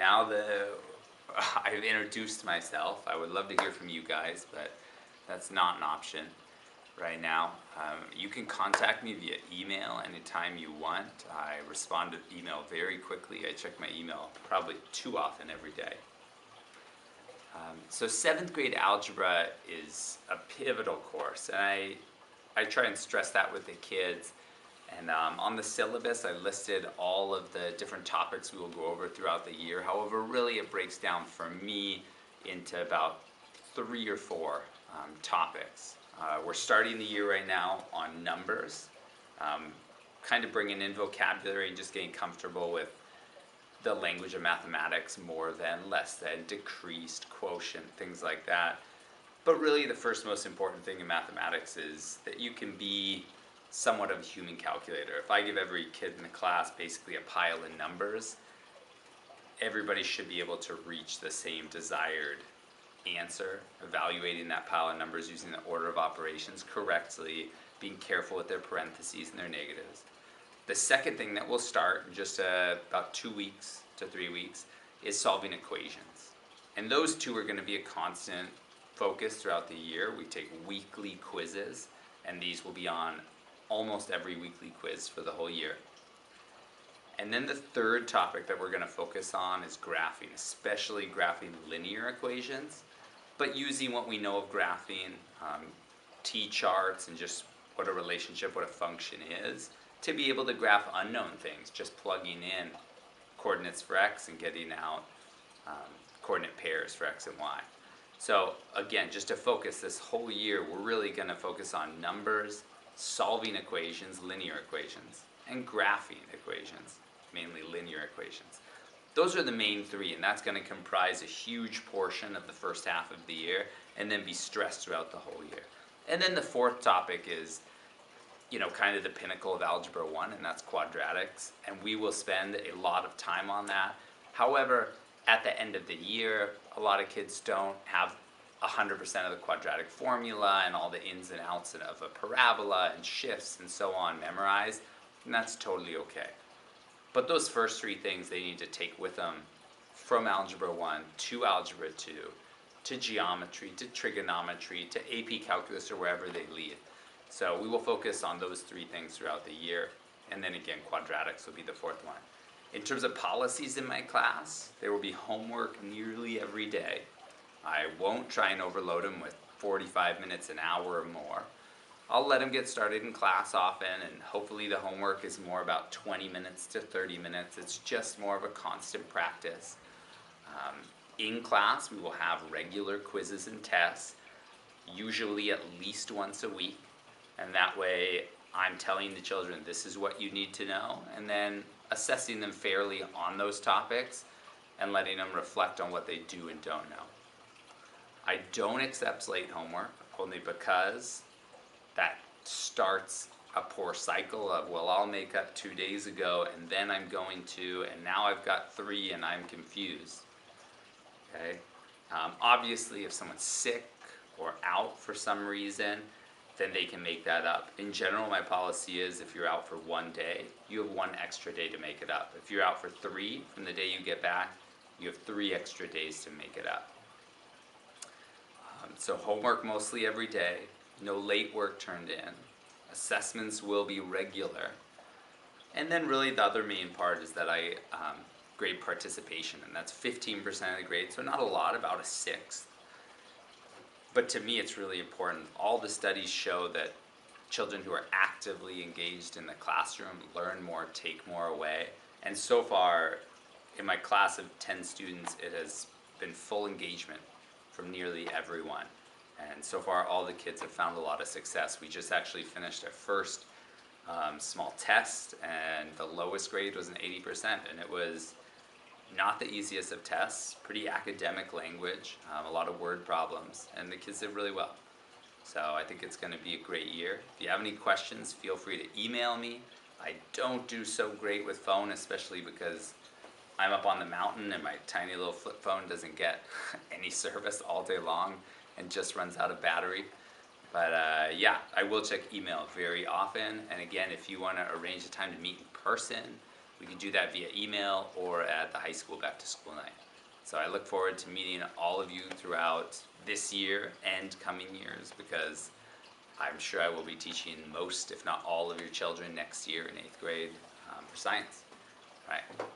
now that I've introduced myself, I would love to hear from you guys, but that's not an option right now. You can contact me via email anytime you want. I respond to email very quickly. I check my email probably too often every day. So 7th grade algebra is a pivotal course, and I try and stress that with the kids. And on the syllabus, I listed all of the different topics we will go over throughout the year. However, really it breaks down for me into about 3 or 4 topics. We're starting the year right now on numbers, kind of bringing in vocabulary and just getting comfortable with the language of mathematics, more than, less than, decreased, quotient, things like that. But really the first most important thing in mathematics is that you can be somewhat of a human calculator. If I give every kid in the class basically a pile of numbers, everybody should be able to reach the same desired answer, evaluating that pile of numbers using the order of operations correctly, being careful with their parentheses and their negatives. The second thing that we'll start in just about 2 weeks to 3 weeks is solving equations. And those two are going to be a constant focus throughout the year. We take weekly quizzes, and these will be on almost every weekly quiz for the whole year. And then the third topic that we're going to focus on is graphing, especially graphing linear equations, but using what we know of graphing, t-charts, and just what a relationship, what a function is, to be able to graph unknown things, just plugging in coordinates for x and getting out coordinate pairs for x and y. So again, just to focus this whole year, we're really going to focus on numbers, solving equations, linear equations, and graphing equations, mainly linear equations. Those are the main 3, and that's going to comprise a huge portion of the first half of the year, and then be stressed throughout the whole year. And then the fourth topic is, kind of the pinnacle of Algebra 1, and that's quadratics, and we will spend a lot of time on that. However, at the end of the year, a lot of kids don't have 100% of the quadratic formula and all the ins and outs of a parabola and shifts and so on memorized, and that's totally okay. But those first 3 things they need to take with them from Algebra 1 to Algebra 2, to geometry, to trigonometry, to AP calculus, or wherever they lead. So we will focus on those 3 things throughout the year, and then again quadratics will be the 4th one. In terms of policies in my class, there will be homework nearly every day. I won't try and overload them with 45 minutes, an hour or more. I'll let them get started in class often, and hopefully the homework is more about 20 minutes to 30 minutes. It's just more of a constant practice. In class, we will have regular quizzes and tests, usually at least once a week. And that way, I'm telling the children, this is what you need to know, and then assessing them fairly on those topics, and letting them reflect on what they do and don't know. I don't accept late homework, only because that starts a poor cycle of, well, I'll make up 2 days ago, and then I'm going to, and now I've got 3, and I'm confused. Okay? Obviously, if someone's sick or out for some reason, then they can make that up. In general, my policy is if you're out for 1 day, you have 1 extra day to make it up. If you're out for 3 from the day you get back, you have 3 extra days to make it up. So homework mostly every day, no late work turned in, assessments will be regular, and then really the other main part is that I grade participation, and that's 15% of the grade, so not a lot, about a 1/6. But to me it's really important. All the studies show that children who are actively engaged in the classroom learn more, take more away, and so far in my class of 10 students it has been full engagement from nearly everyone. And so far all the kids have found a lot of success. We just actually finished our first small test, and the lowest grade was an 80%, and it was not the easiest of tests, pretty academic language, a lot of word problems, and the kids did really well. So I think it's going to be a great year. If you have any questions, feel free to email me. I don't do so great with phone, especially because I'm up on the mountain and my tiny little flip phone doesn't get any service all day long and just runs out of battery. But yeah, I will check email very often. And again, if you want to arrange a time to meet in person, we can do that via email or at the high school back to school night. So I look forward to meeting all of you throughout this year and coming years, because I'm sure I will be teaching most, if not all, of your children next year in 8th grade for science. All right.